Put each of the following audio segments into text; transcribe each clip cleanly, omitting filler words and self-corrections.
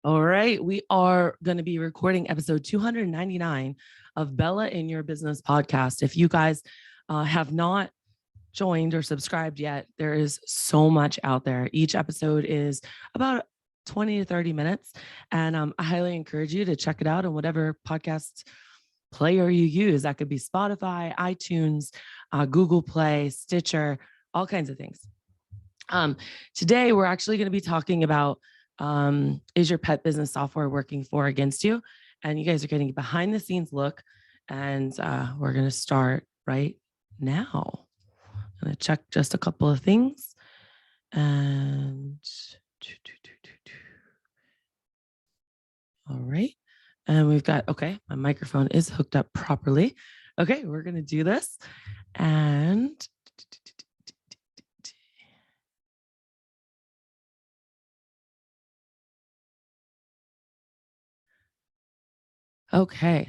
All right, we are going to be recording episode 299 of Bella in Your Business podcast. If you guys have not joined or subscribed yet, there is so much out there. Each episode is about 20 to 30 minutes, and I highly encourage you to check it out on whatever podcast player you use. That could be Spotify, iTunes, Google Play, Stitcher, all kinds of things. Today, we're actually going to be talking about is your pet business software working for or against you? And you guys are getting a behind the scenes look. And we're going to start right now. I'm going to check just a couple of things. And all right. And we've got, okay, my microphone is hooked up properly. Okay, we're going to do this. And okay.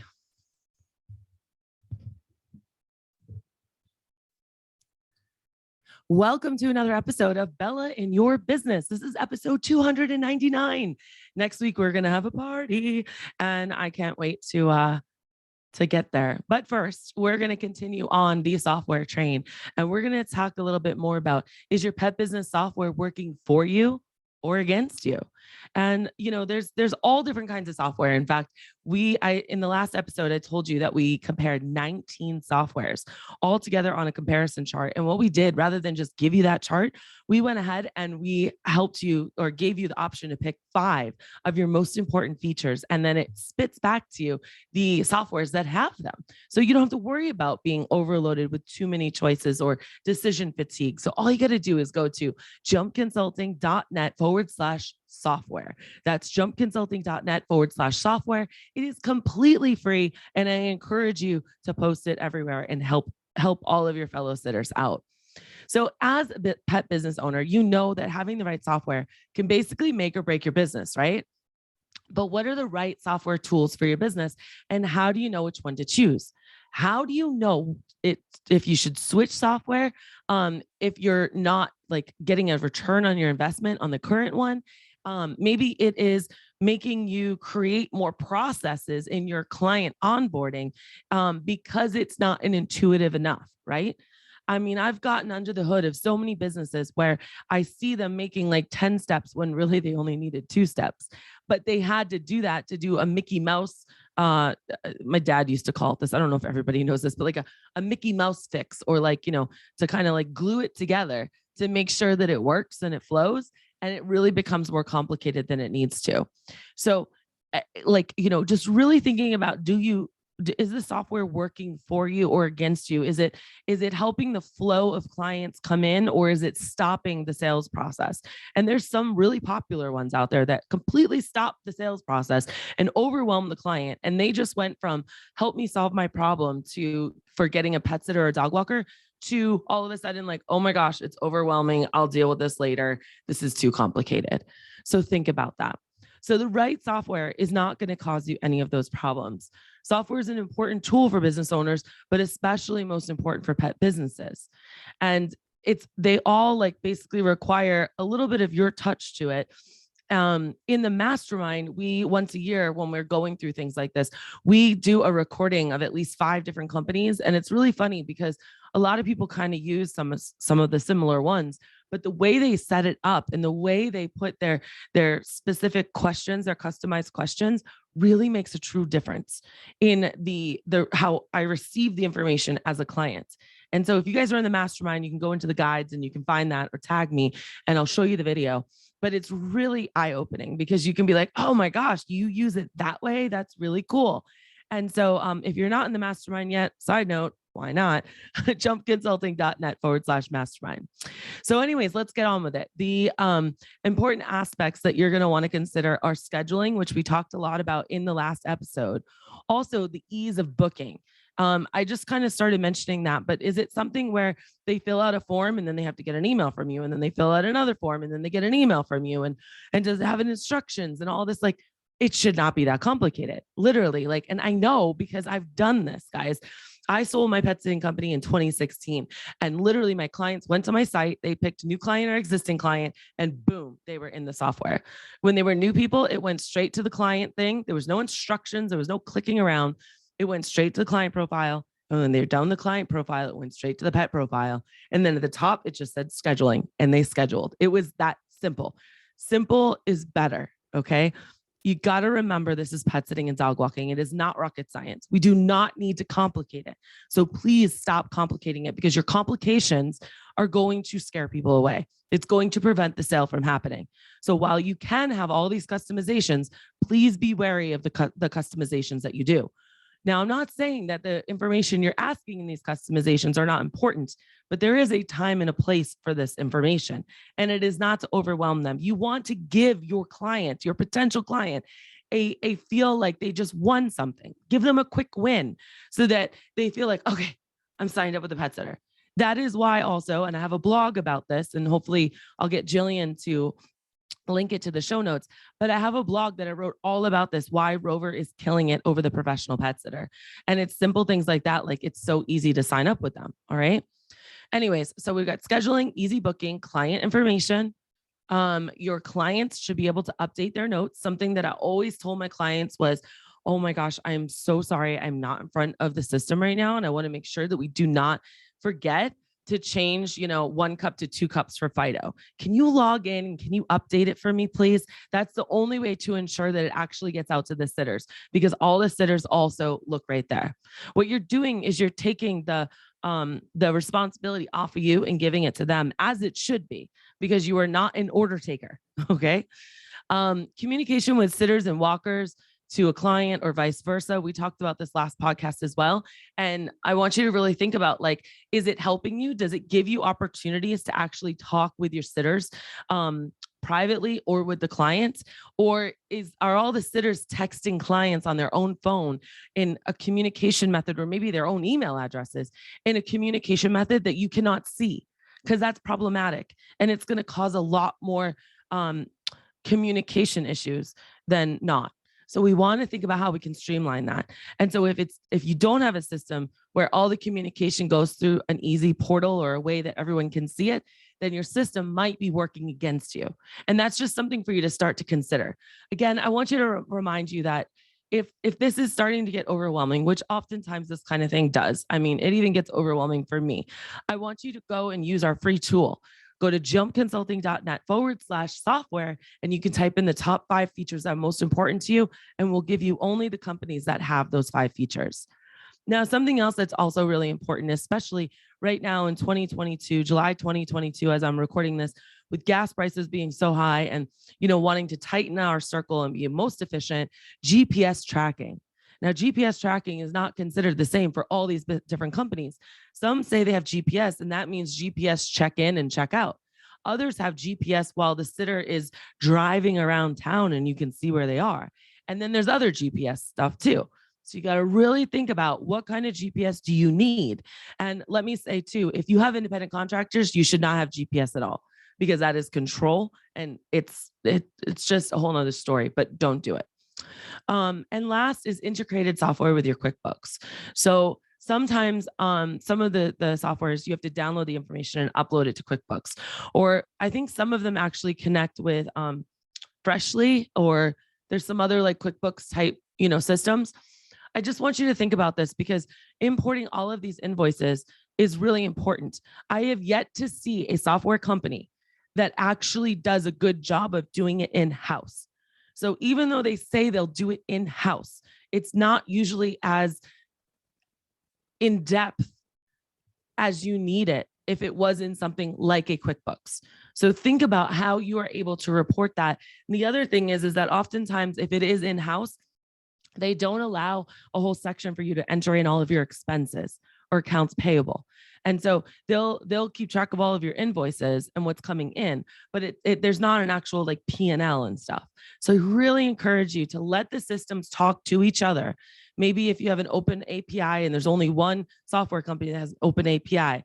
Welcome to another episode of Bella in Your Business. This is episode 299. Next week, we're going to have a party, and I can't wait to get there. But first, we're going to continue on the software train, and we're going to talk a little bit more about, is your pet business software working for you or against you? And there's all different kinds of software. In fact, in the last episode, I told you that we compared 19 softwares all together on a comparison chart. And what we did, rather than just give you that chart, we went ahead and we helped you, or gave you the option to pick 5 of your most important features. And then it spits back to you the softwares that have them. So you don't have to worry about being overloaded with too many choices or decision fatigue. So all you got to do is go to jumpconsulting.net/software. That's jumpconsulting.net/software. It is completely free, and I encourage you to post it everywhere and help all of your fellow sitters out. So as a pet business owner, you know that having the right software can basically make or break your business, right? But what are the right software tools for your business, and how do you know which one to choose? How do you know if you should switch software? If you're not like getting a return on your investment on the current one, maybe it is making you create more processes in your client onboarding because it's not an intuitive enough, right? I mean, I've gotten under the hood of so many businesses where I see them making like 10 steps when really they only needed 2 steps, but they had to do that to do a Mickey Mouse. My dad used to call it this. I don't know if everybody knows this, but like a Mickey Mouse fix, or like, to kind of like glue it together to make sure that it works and it flows. And it really becomes more complicated than it needs to. So just really thinking about, is the software working for you or against you? Is it helping the flow of clients come in, or is it stopping the sales process? And there's some really popular ones out there that completely stop the sales process and overwhelm the client. And they just went from help me solve my problem for getting a pet sitter or a dog walker to all of a sudden like, oh my gosh, it's overwhelming. I'll deal with this later. This is too complicated. So think about that. So the right software is not going to cause you any of those problems. Software is an important tool for business owners, but especially most important for pet businesses. And they all like basically require a little bit of your touch to it. In the mastermind, we once a year, when we're going through things like this, we do a recording of at least 5 different companies. And it's really funny because a lot of people kind of use some of the similar ones, but the way they set it up and the way they put their specific questions, their customized questions, really makes a true difference in the how I receive the information as a client. And so if you guys are in the mastermind, you can go into the guides and you can find that, or tag me and I'll show you the video. But it's really eye-opening because you can be like, oh my gosh, you use it that way? That's really cool. And so if you're not in the mastermind yet, side note, why not? jumpconsulting.net/mastermind. So anyways, let's get on with it. The important aspects that you're going to want to consider are scheduling, which we talked a lot about in the last episode. Also, the ease of booking. I just kind of started mentioning that, but is it something where they fill out a form and then they have to get an email from you, and then they fill out another form and then they get an email from you, and does it have an instructions and all this? Like, it should not be that complicated, literally. Like, and I know because I've done this, guys. I sold my pet sitting company in 2016, and literally my clients went to my site, they picked new client or existing client, and boom, they were in the software. When they were new people, it went straight to the client thing. There was no instructions, there was no clicking around. It went straight to the client profile. And when they're done the client profile, it went straight to the pet profile. And then at the top, it just said scheduling, and they scheduled. It was that simple. Simple is better. Okay. You got to remember, this is pet sitting and dog walking. It is not rocket science. We do not need to complicate it. So please stop complicating it, because your complications are going to scare people away. It's going to prevent the sale from happening. So while you can have all these customizations, please be wary of the customizations that you do. Now, I'm not saying that the information you're asking in these customizations are not important, but there is a time and a place for this information, and it is not to overwhelm them. You want to give your client, your potential client, a feel like they just won something. Give them a quick win so that they feel like, okay, I'm signed up with a pet sitter. That is why also, and I have a blog about this, and hopefully I'll get Jillian to link it to the show notes, but I have a blog that I wrote all about this, why Rover is killing it over the professional pet sitter. And it's simple things like that. Like, it's so easy to sign up with them. All right. Anyways, so we've got scheduling, easy booking, client information. Your clients should be able to update their notes. Something that I always told my clients was, oh my gosh, I'm so sorry, I'm not in front of the system right now. And I want to make sure that we do not forget to change, 1 cup to 2 cups for Fido. Can you log in and can you update it for me, please? That's the only way to ensure that it actually gets out to the sitters, because all the sitters also look right there. What you're doing is you're taking the responsibility off of you and giving it to them, as it should be, because you are not an order taker. Okay. Communication with sitters and walkers to a client or vice versa. We talked about this last podcast as well. And I want you to really think about, like, is it helping you? Does it give you opportunities to actually talk with your sitters privately or with the clients? Or are all the sitters texting clients on their own phone in a communication method, or maybe their own email addresses in a communication method that you cannot see? Because that's problematic, and it's going to cause a lot more communication issues than not. So we want to think about how we can streamline that. And so if you don't have a system where all the communication goes through an easy portal or a way that everyone can see it, then your system might be working against you. And that's just something for you to start to consider. Again, I want you to remind you that if this is starting to get overwhelming, which oftentimes this kind of thing does, I mean, it even gets overwhelming for me, I want you to go and use our free tool. Go to jumpconsulting.net/software, and you can type in the top 5 features that are most important to you, and we'll give you only the companies that have those 5 features. Now, something else that's also really important, especially right now in 2022, July 2022, as I'm recording this, with gas prices being so high and, wanting to tighten our circle and be most efficient, GPS tracking. Now, GPS tracking is not considered the same for all these different companies. Some say they have GPS, and that means GPS check in and check out. Others have GPS while the sitter is driving around town and you can see where they are. And then there's other GPS stuff too. So you got to really think about, what kind of GPS do you need? And let me say too, if you have independent contractors, you should not have GPS at all, because that is control, and it's just a whole nother story, but don't do it. And last is integrated software with your QuickBooks. So sometimes some of the softwares, you have to download the information and upload it to QuickBooks. Or I think some of them actually connect with Freshly, or there's some other like QuickBooks type, systems. I just want you to think about this, because importing all of these invoices is really important. I have yet to see a software company that actually does a good job of doing it in-house. So even though they say they'll do it in-house, it's not usually as in depth as you need it if it was in something like a QuickBooks. So think about how you are able to report that. And the other thing is that oftentimes if it is in-house, they don't allow a whole section for you to enter in all of your expenses or accounts payable. And so they'll keep track of all of your invoices and what's coming in, but there's not an actual like P&L and stuff. So I really encourage you to let the systems talk to each other. Maybe if you have an open API and there's only one software company that has an open API,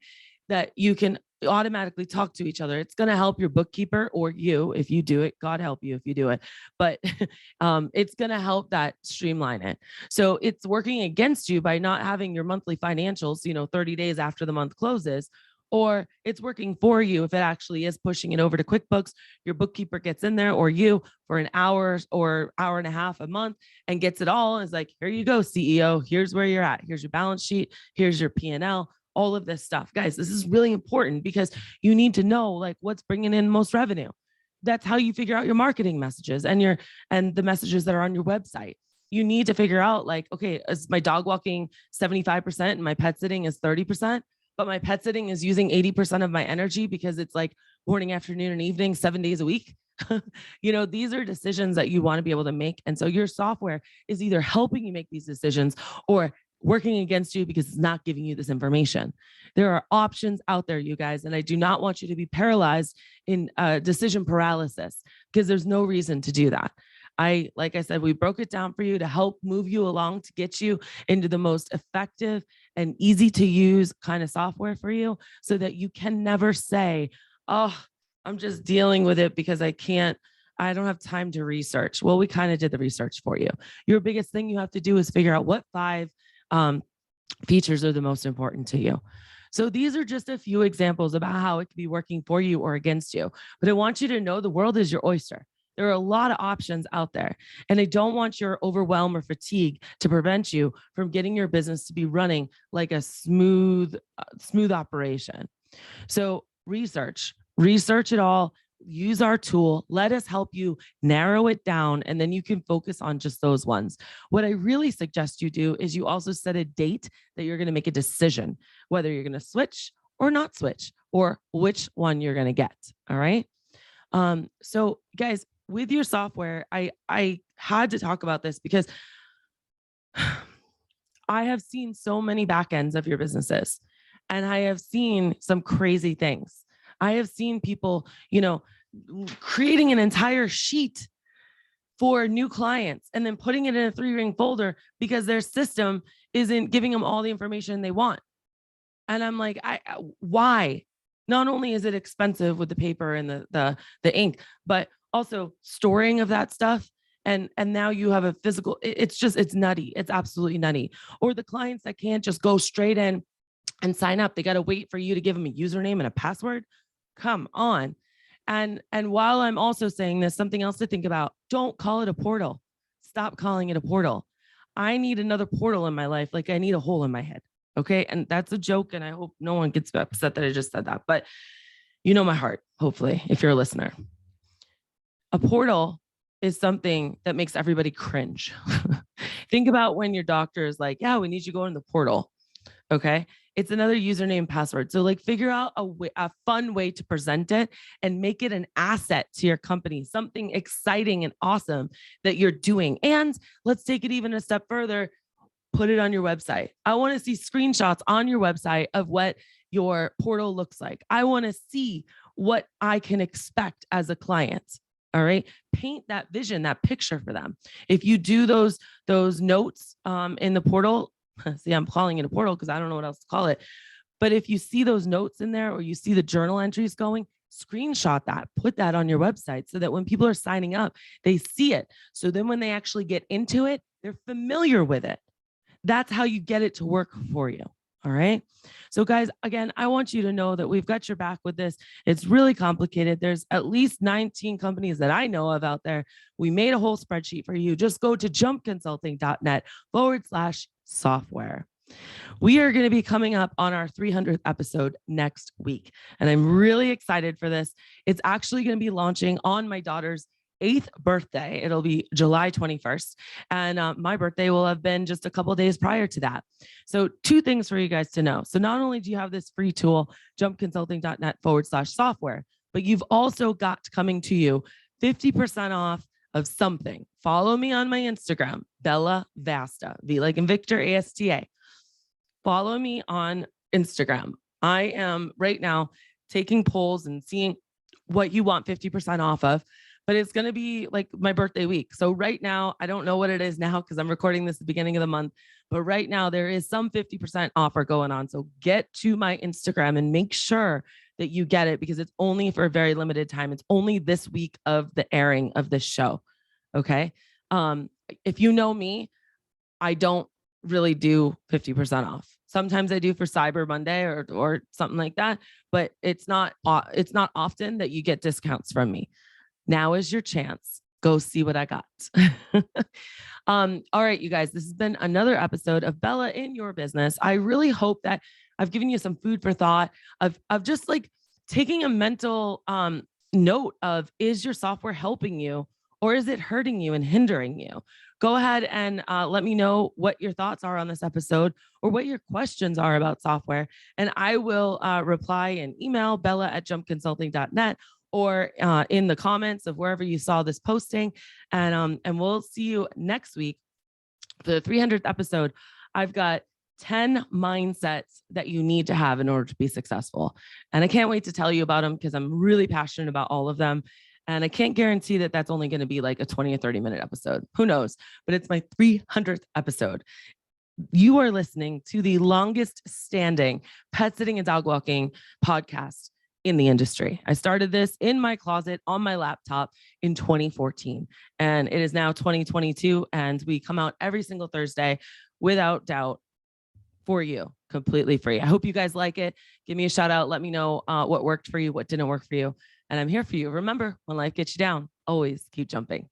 that you can automatically talk to each other. It's going to help your bookkeeper or you if you do it. God help you if you do it. But it's going to help that streamline it. So it's working against you by not having your monthly financials, 30 days after the month closes, or it's working for you if it actually is pushing it over to QuickBooks. Your bookkeeper gets in there, or you, for an hour or hour and a half a month, and gets it all. And is like, here you go, CEO. Here's where you're at. Here's your balance sheet. Here's your P&L. All of this stuff. Guys, this is really important because you need to know like what's bringing in most revenue. That's how you figure out your marketing messages and the messages that are on your website. You need to figure out like, okay, is my dog walking 75% and my pet sitting is 30%, but my pet sitting is using 80% of my energy because it's like morning, afternoon, and evening, 7 days a week. These are decisions that you want to be able to make. And so your software is either helping you make these decisions or working against you because it's not giving you this information. There are options out there, you guys, and I do not want you to be paralyzed in decision paralysis because there's no reason to do that. Like I said, we broke it down for you to help move you along, to get you into the most effective and easy to use kind of software for you so that you can never say, oh, I'm just dealing with it because I don't have time to research. Well, we kind of did the research for you. Your biggest thing you have to do is figure out what 5 features are the most important to you. So these are just a few examples about how it could be working for you or against you. But I want you to know the world is your oyster. There are a lot of options out there. And I don't want your overwhelm or fatigue to prevent you from getting your business to be running like a smooth operation. So research it all. Use our tool. Let us help you narrow it down, and then you can focus on just those ones. What I really suggest you do is you also set a date that you're going to make a decision, whether you're going to switch or not switch, or which one you're going to get. All right. So guys, with your software, I had to talk about this because I have seen so many back ends of your businesses, and I have seen some crazy things. I have seen people, creating an entire sheet for new clients and then putting it in a 3-ring folder because their system isn't giving them all the information they want. And I'm like, why? Not only is it expensive with the paper and the ink, but also storing of that stuff. And now you have a physical, it's nutty. It's absolutely nutty. Or the clients that can't just go straight in and sign up. They got to wait for you to give them a username and a password. Come on. And while I'm also saying this, something else to think about, don't call it a portal. Stop calling it a portal. I need another portal in my life. Like I need a hole in my head. Okay. And that's a joke. And I hope no one gets upset that I just said that, but you know my heart, hopefully, if you're a listener. A portal is something that makes everybody cringe. Think about when your doctor is like, yeah, we need you to go in the portal. Okay. It's another username and password. So like figure out a fun way to present it and make it an asset to your company, something exciting and awesome that you're doing. And let's take it even a step further. Put it on your website. I want to see screenshots on your website of what your portal looks like. I want to see what I can expect as a client. All right. Paint that vision, that picture for them. If you do those notes in the portal, see, I'm calling it a portal because I don't know what else to call it. But if you see those notes in there or you see the journal entries going, screenshot that, put that on your website so that when people are signing up, they see it. So then when they actually get into it, they're familiar with it. That's how you get it to work for you. All right. So guys, again, I want you to know that we've got your back with this. It's really complicated. There's at least 19 companies that I know of out there. We made a whole spreadsheet for you. Just go to jumpconsulting.net/software. We are going to be coming up on our 300th episode next week. And I'm really excited for this. It's actually going to be launching on my daughter's 8th birthday. It'll be July 21st. And my birthday will have been just a couple of days prior to that. So 2 things for you guys to know. So not only do you have this free tool, jumpconsulting.net/software, but you've also got coming to you 50% off of something. Follow me on my Instagram, Bella Vasta, V like in Victor, ASTA. Follow me on Instagram. I am right now taking polls and seeing what you want 50% off of. But it's going to be like my birthday week. So right now, I don't know what it is now because I'm recording this at the beginning of the month. But right now, there is some 50% offer going on. So get to my Instagram and make sure that you get it because it's only for a very limited time. It's only this week of the airing of this show. Okay. If you know me, I don't really do 50% off. Sometimes I do for Cyber Monday or something like that, but it's not often that you get discounts from me. Now is your chance. Go see what I got. All right, you guys, this has been another episode of Bella in Your Business. I really hope that I've given you some food for thought of just like taking a mental note of, is your software helping you or is it hurting you and hindering you? Go ahead and let me know what your thoughts are on this episode or what your questions are about software. And I will reply in email, bella@jumpconsulting.net, or in the comments of wherever you saw this posting. And we'll see you next week for the 300th episode. I've got 10 mindsets that you need to have in order to be successful. And I can't wait to tell you about them because I'm really passionate about all of them. And I can't guarantee that that's only going to be like a 20 or 30-minute episode. Who knows? But it's my 300th episode. You are listening to the longest standing pet sitting and dog walking podcast in the industry. I started this in my closet on my laptop in 2014, and it is now 2022, and we come out every single Thursday without doubt for you, completely free. I hope you guys like it. Give me a shout out. Let me know what worked for you, what didn't work for you. And I'm here for you. Remember, when life gets you down, always keep jumping.